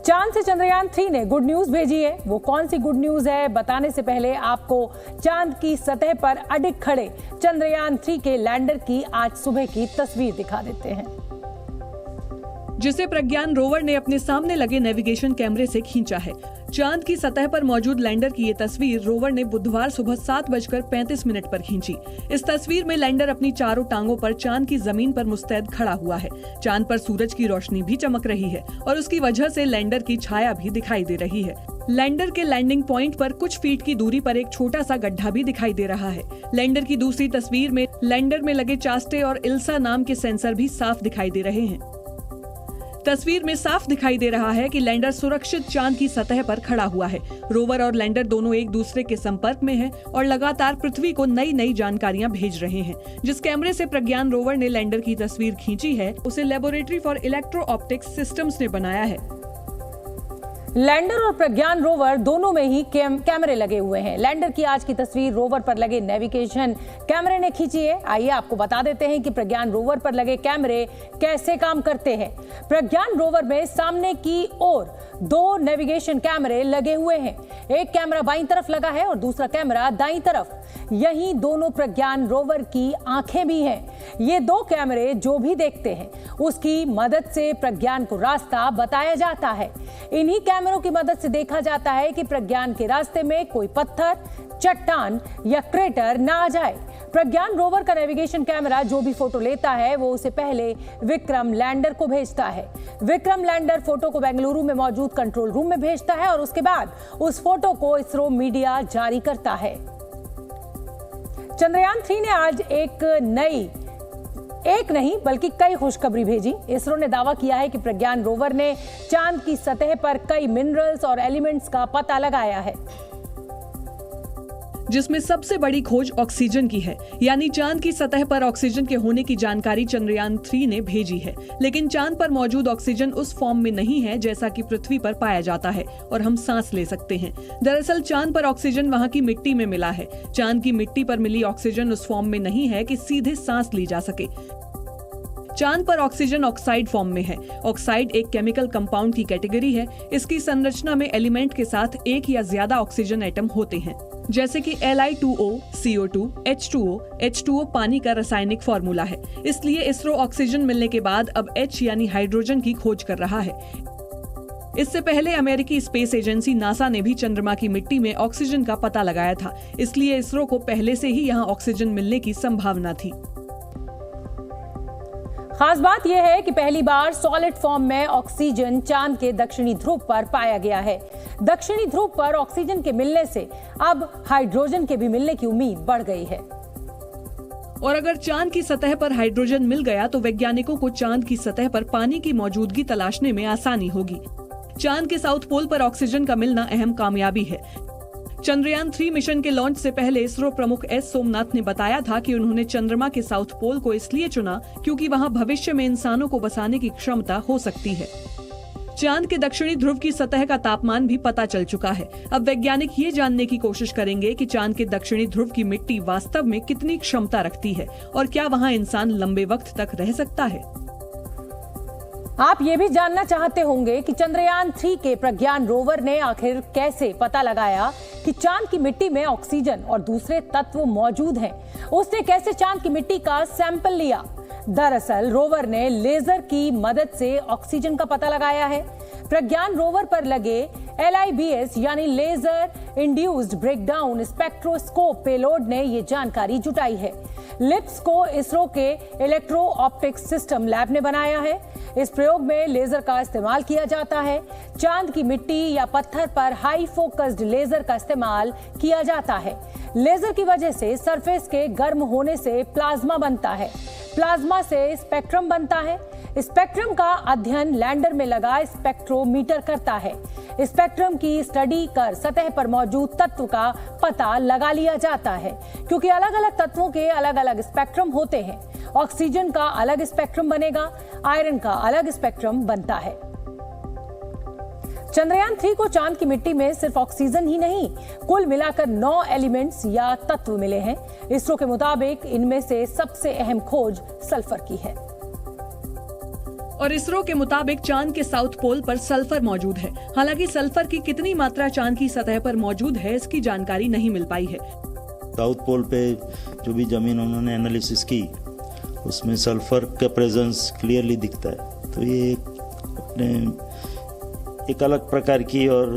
चांद से चंद्रयान 3 ने गुड न्यूज भेजी है। वो कौन सी गुड न्यूज है, बताने से पहले आपको चांद की सतह पर अडिग खड़े चंद्रयान 3 के लैंडर की आज सुबह की तस्वीर दिखा देते हैं, जिसे प्रज्ञान रोवर ने अपने सामने लगे नेविगेशन कैमरे से खींचा है। चांद की सतह पर मौजूद लैंडर की ये तस्वीर रोवर ने बुधवार सुबह 7:35 पर खींची। इस तस्वीर में लैंडर अपनी चारों टांगों पर चांद की जमीन पर मुस्तैद खड़ा हुआ है। चांद पर सूरज की रोशनी भी चमक रही है और उसकी वजह से लैंडर की छाया भी दिखाई दे रही है। लैंडर के लैंडिंग पॉइंट पर कुछ फीट की दूरी पर एक छोटा सा गड्ढा भी दिखाई दे रहा है। लैंडर की दूसरी तस्वीर में लैंडर में लगे चास्टे और इल्सा नाम के सेंसर भी साफ दिखाई दे रहे हैं। तस्वीर में साफ दिखाई दे रहा है कि लैंडर सुरक्षित चांद की सतह पर खड़ा हुआ है। रोवर और लैंडर दोनों एक दूसरे के संपर्क में हैं और लगातार पृथ्वी को नई नई जानकारियां भेज रहे हैं। जिस कैमरे से प्रज्ञान रोवर ने लैंडर की तस्वीर खींची है, उसे laboratory for electro optics systems ने बनाया है। लैंडर और प्रज्ञान रोवर दोनों में ही कैमरे लगे हुए हैं। लैंडर की आज की तस्वीर रोवर पर लगे नेविगेशन कैमरे ने खींची है। आइए आपको बता देते हैं कि प्रज्ञान रोवर पर लगे कैमरे कैसे काम करते हैं। प्रज्ञान रोवर में सामने की ओर 2 नेविगेशन कैमरे लगे हुए हैं। एक कैमरा बाईं तरफ लगा है और दूसरा कैमरा दाईं तरफ। यही दोनों प्रज्ञान रोवर की आंखें भी हैं। ये 2 कैमरे जो भी देखते हैं उसकी मदद से प्रज्ञान को रास्ता बताया जाता है। इन्हीं कैमरों की मदद से देखा जाता है कि प्रज्ञान के रास्ते में कोई पत्थर, चट्टान या क्रेटर ना आ जाए। प्रज्ञान रोवर का नेविगेशन कैमरा जो भी फोटो लेता है वो उसे पहले विक्रम लैंडर को भेजता है। विक्रम लैंडर फोटो को बेंगलुरु में मौजूद कंट्रोल रूम में भेजता है और उसके बाद उस फोटो को इसरो मीडिया जारी करता है। चंद्रयान 3 ने आज एक नहीं बल्कि कई खुशखबरी भेजी। इसरो ने दावा किया है कि प्रज्ञान रोवर ने चांद की सतह पर कई मिनरल्स और एलिमेंट्स का पता लगाया है, जिसमें सबसे बड़ी खोज ऑक्सीजन की है। यानी चांद की सतह पर ऑक्सीजन के होने की जानकारी चंद्रयान 3 ने भेजी है। लेकिन चांद पर मौजूद ऑक्सीजन उस फॉर्म में नहीं है जैसा कि पृथ्वी पर पाया जाता है और हम सांस ले सकते हैं। दरअसल चांद पर ऑक्सीजन वहां की मिट्टी में मिला है। चांद की मिट्टी पर मिली ऑक्सीजन उस फॉर्म में नहीं है कि सीधे सांस ली जा सके। चांद पर ऑक्सीजन ऑक्साइड फॉर्म में है। ऑक्साइड एक केमिकल कंपाउंड की कैटेगरी है। इसकी संरचना में एलिमेंट के साथ एक या ज्यादा ऑक्सीजन एटम होते हैं, जैसे कि Li2O, CO2, H2O। H2O पानी का रासायनिक फॉर्मूला है। इसलिए इसरो ऑक्सीजन मिलने के बाद अब H यानी हाइड्रोजन की खोज कर रहा है। इससे पहले अमेरिकी स्पेस एजेंसी नासा ने भी चंद्रमा की मिट्टी में ऑक्सीजन का पता लगाया था। इसलिए इसरो को पहले से ही यहाँ ऑक्सीजन मिलने की संभावना थी। खास बात यह है कि पहली बार सॉलिड फॉर्म में ऑक्सीजन चांद के दक्षिणी ध्रुव पर पाया गया है। दक्षिणी ध्रुव पर ऑक्सीजन के मिलने से अब हाइड्रोजन के भी मिलने की उम्मीद बढ़ गई है। और अगर चांद की सतह पर हाइड्रोजन मिल गया तो वैज्ञानिकों को चांद की सतह पर पानी की मौजूदगी तलाशने में आसानी होगी। चांद के साउथ पोल पर ऑक्सीजन का मिलना अहम कामयाबी है। चंद्रयान 3 मिशन के लॉन्च से पहले इसरो प्रमुख एस सोमनाथ ने बताया था कि उन्होंने चंद्रमा के साउथ पोल को इसलिए चुना क्योंकि वहां भविष्य में इंसानों को बसाने की क्षमता हो सकती है। चांद के दक्षिणी ध्रुव की सतह का तापमान भी पता चल चुका है। अब वैज्ञानिक ये जानने की कोशिश करेंगे कि चांद के दक्षिणी ध्रुव की मिट्टी वास्तव में कितनी क्षमता रखती है और क्या वहां इंसान लंबे वक्त तक रह सकता है। आप ये भी जानना चाहते होंगे कि चंद्रयान 3 के प्रज्ञान रोवर ने आखिर कैसे पता लगाया कि चांद की मिट्टी में ऑक्सीजन और दूसरे तत्व मौजूद हैं। उसने कैसे चांद की मिट्टी का सैंपल लिया। दरअसल रोवर ने लेजर की मदद से ऑक्सीजन का पता लगाया है। प्रज्ञान रोवर पर लगे LIBS यानी laser induced breakdown spectroscope payload ने ये जानकारी जुटाई है। लिप्स को इसरो के इलेक्ट्रो ऑप्टिक्स सिस्टम लैब ने बनाया है। इस प्रयोग में लेजर का इस्तेमाल किया जाता है। चांद की मिट्टी या पत्थर पर हाई फोकस्ड लेजर का इस्तेमाल किया जाता है। लेजर की वजह से सरफेस के गर्म होने से प्लाज्मा बनता है। प्लाज्मा से स्पेक्ट्रम बनता है। स्पेक्ट्रम का अध्ययन लैंडर में लगा स्पेक्ट्रोमीटर करता है। स्पेक्ट्रम की स्टडी कर सतह पर मौजूद तत्व का पता लगा लिया जाता है, क्योंकि अलग अलग तत्वों के अलग अलग स्पेक्ट्रम होते हैं। ऑक्सीजन का अलग स्पेक्ट्रम बनेगा, आयरन का अलग स्पेक्ट्रम बनता है। चंद्रयान 3 को चांद की मिट्टी में सिर्फ ऑक्सीजन ही नहीं, कुल मिलाकर 9 एलिमेंट्स या तत्व मिले हैं। इसरो के मुताबिक इनमें से सबसे अहम खोज सल्फर की है। और इसरो के मुताबिक चांद के साउथ पोल पर सल्फर मौजूद है। हालांकि सल्फर की कितनी मात्रा चांद की सतह पर मौजूद है, इसकी जानकारी नहीं मिल पाई है। साउथ पोल पे जो भी जमीन उन्होंने एनालिसिस की, उसमें सल्फर का प्रेजेंस क्लियरली दिखता है। तो ये अपने एक अलग प्रकार की और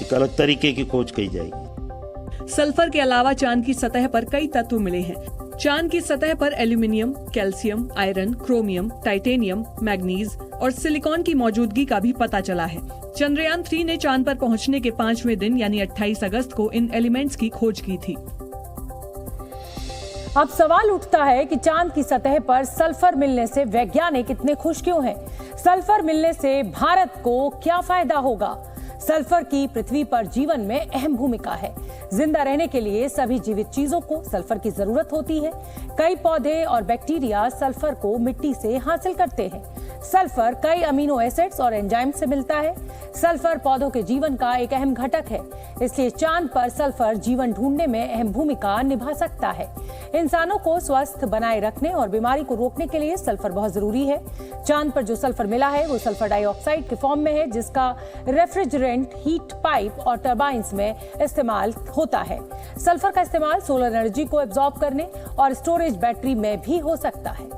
एक अलग तरीके की खोज कही जाएगी। सल्फर के अलावा चांद की सतह पर कई तत्व मिले हैं। चांद की सतह पर aluminium, calcium, iron, chromium, titanium, manganese और सिलिकॉन की मौजूदगी का भी पता चला है। चंद्रयान 3 ने चांद पर पहुंचने के 5वें दिन यानी 28 अगस्त को इन एलिमेंट्स की खोज की थी। अब सवाल उठता है कि चांद की सतह पर सल्फर मिलने से वैज्ञानिक इतने खुश क्यों हैं? सल्फर मिलने से भारत को क्या फायदा होगा? सल्फर की पृथ्वी पर जीवन में अहम भूमिका है। जिंदा रहने के लिए सभी जीवित चीजों को सल्फर की जरूरत होती है। कई पौधे और बैक्टीरिया सल्फर को मिट्टी से हासिल करते हैं। सल्फर कई अमीनो एसिड्स और एंजाइम से मिलता है। सल्फर पौधों के जीवन का एक अहम घटक है, इसलिए चांद पर सल्फर जीवन ढूंढने में अहम भूमिका निभा सकता है। इंसानों को स्वस्थ बनाए रखने और बीमारी को रोकने के लिए सल्फर बहुत जरूरी है। चांद पर जो सल्फर मिला है वो सल्फर डाइऑक्साइड के फॉर्म में है, जिसका रेफ्रिजरेंट, हीट पाइप और टरबाइंस में इस्तेमाल होता है। सल्फर का इस्तेमाल सोलर एनर्जी को एब्जॉर्ब करने और स्टोरेज बैटरी में भी हो सकता है।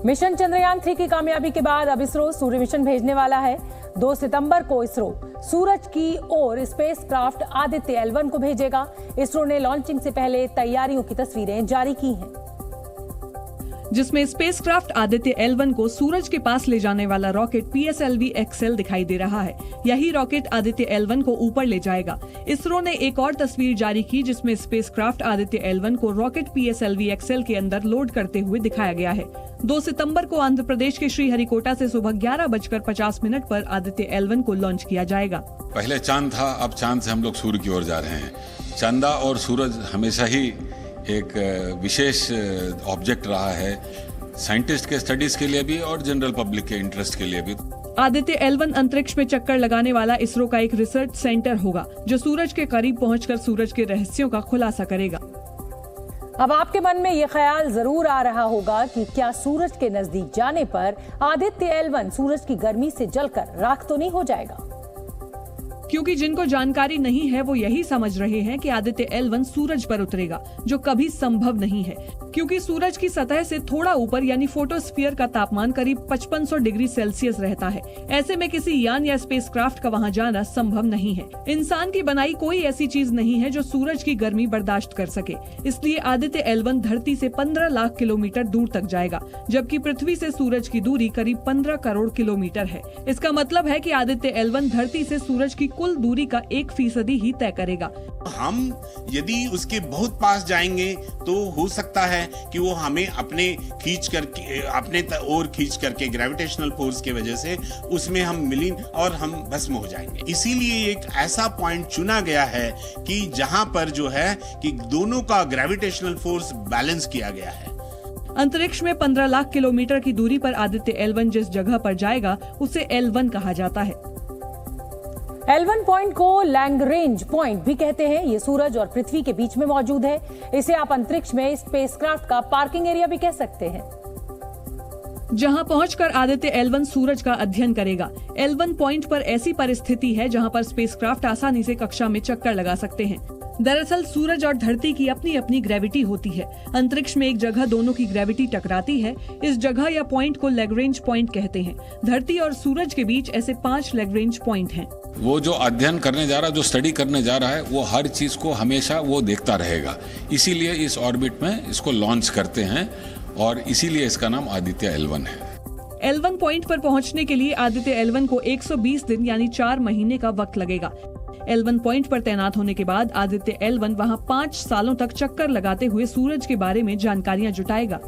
मिशन चंद्रयान 3 की कामयाबी के बाद अब इसरो सूर्य मिशन भेजने वाला है। 2 सितंबर को इसरो सूरज की ओर स्पेसक्राफ्ट आदित्य L1 को भेजेगा। इसरो ने लॉन्चिंग से पहले तैयारियों की तस्वीरें जारी की हैं, जिसमें स्पेसक्राफ्ट आदित्य L1 को सूरज के पास ले जाने वाला रॉकेट PSLV-XL दिखाई दे रहा है। यही रॉकेट आदित्य L1 को ऊपर ले जाएगा। इसरो ने एक और तस्वीर जारी की, जिसमें स्पेसक्राफ्ट आदित्य L1 को रॉकेट PSLV-XL के अंदर लोड करते हुए दिखाया गया है। 2 सितंबर को आंध्र प्रदेश के श्रीहरिकोटा से सुबह 11:50 पर आदित्य L1 को लॉन्च किया जाएगा। पहले चांद था, अब चांद से हम लोग सूर्य की ओर जा रहे हैं। चंदा और सूरज हमेशा ही एक विशेष ऑब्जेक्ट रहा है, साइंटिस्ट के स्टडीज के लिए भी और जनरल पब्लिक के इंटरेस्ट के लिए भी। आदित्य L1 अंतरिक्ष में चक्कर लगाने वाला इसरो का एक रिसर्च सेंटर होगा, जो सूरज के करीब पहुंचकर सूरज के रहस्यों का खुलासा करेगा। अब आपके मन में यह ख्याल जरूर आ रहा होगा कि क्या सूरज के नजदीक जाने पर आदित्य L1 सूरज की गर्मी से जलकर राख तो नहीं हो जाएगा? क्योंकि जिनको जानकारी नहीं है वो यही समझ रहे हैं कि आदित्य L1 सूरज पर उतरेगा, जो कभी संभव नहीं है। क्योंकि सूरज की सतह से थोड़ा ऊपर यानी फोटोस्फीयर का तापमान करीब 5500 डिग्री सेल्सियस रहता है। ऐसे में किसी यान या स्पेसक्राफ्ट का वहां जाना संभव नहीं है। इंसान की बनाई कोई ऐसी चीज नहीं है जो सूरज की गर्मी बर्दाश्त कर सके। इसलिए आदित्य L1 धरती से 15 लाख किलोमीटर दूर तक जाएगा, जबकि पृथ्वी से सूरज की दूरी करीब 15 करोड़ किलोमीटर है। इसका मतलब है कि आदित्य L1 धरती से सूरज की कुल दूरी का 1% ही तय करेगा। हम यदि उसके बहुत पास जाएंगे तो हो सकता है कि वो हमें अपने ओर खींच करके ग्रेविटेशनल फोर्स की वजह से उसमें हम मिलीन और हम भस्म हो जाएंगे। इसीलिए एक ऐसा पॉइंट चुना गया है कि जहां पर जो है कि दोनों का ग्रेविटेशनल फोर्स बैलेंस किया गया है। अंतरिक्ष में 15 लाख किलोमीटर की दूरी पर आदित्य L1 जिस जगह पर जाएगा उसे L1 कहा जाता है। L1 पॉइंट को लैग्रेंज पॉइंट भी कहते हैं। ये सूरज और पृथ्वी के बीच में मौजूद है। इसे आप अंतरिक्ष में स्पेसक्राफ्ट का पार्किंग एरिया भी कह सकते हैं, जहां पहुंचकर आदित्य L1 सूरज का अध्ययन करेगा। L1 पॉइंट पर ऐसी परिस्थिति है जहां पर स्पेसक्राफ्ट आसानी से कक्षा में चक्कर लगा सकते हैं। दरअसल सूरज और धरती की अपनी अपनी ग्रेविटी होती है। अंतरिक्ष में एक जगह दोनों की ग्रेविटी टकराती है। इस जगह या पॉइंट को लैग्रेंज पॉइंट कहते हैं। धरती और सूरज के बीच ऐसे 5 लैग्रेंज पॉइंट हैं। वो जो अध्ययन करने जा रहा है, जो स्टडी करने जा रहा है, वो हर चीज को हमेशा वो देखता रहेगा। इसीलिए इस ऑर्बिट में इसको लॉन्च करते हैं और इसीलिए इसका नाम आदित्य L1 है। L1 पॉइंट पर पहुंचने के लिए आदित्य L1 को 120 दिन यानी 4 महीने का वक्त लगेगा। L1 पॉइंट पर तैनात होने के बाद आदित्य L1 वहां 5 सालों तक चक्कर लगाते हुए सूरज के बारे में जानकारियां जुटाएगा।